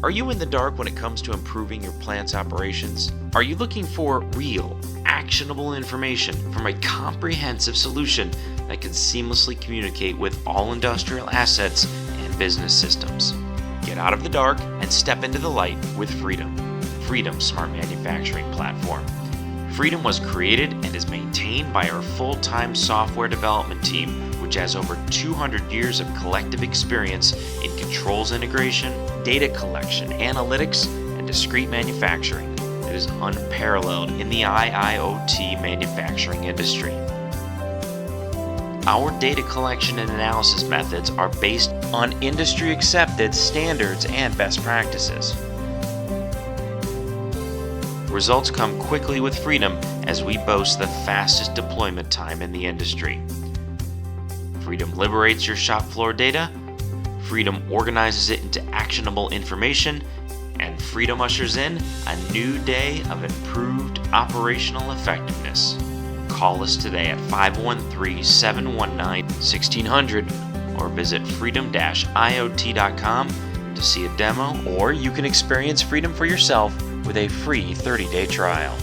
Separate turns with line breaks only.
Are you in the dark when it comes to improving your plant's operations? Are you looking for real, actionable information from a comprehensive solution that can seamlessly communicate with all industrial assets and business systems? Get out of the dark and step into the light with Freedom, Freedom's smart manufacturing platform. Freedom was created and is maintained by our full-time software development team, which has over 200 years of collective experience in controls integration, data collection, analytics, and discrete manufacturing that is unparalleled in the IIoT manufacturing industry. Our data collection and analysis methods are based on industry-accepted standards and best practices. Results come quickly with Freedom as we boast the fastest deployment time in the industry. Freedom liberates your shop floor data, Freedom organizes it into actionable information, and Freedom ushers in a new day of improved operational effectiveness. Call us today at 513-719-1600 or visit freedom-iot.com to see a demo, or you can experience Freedom for yourself with a free 30-day trial.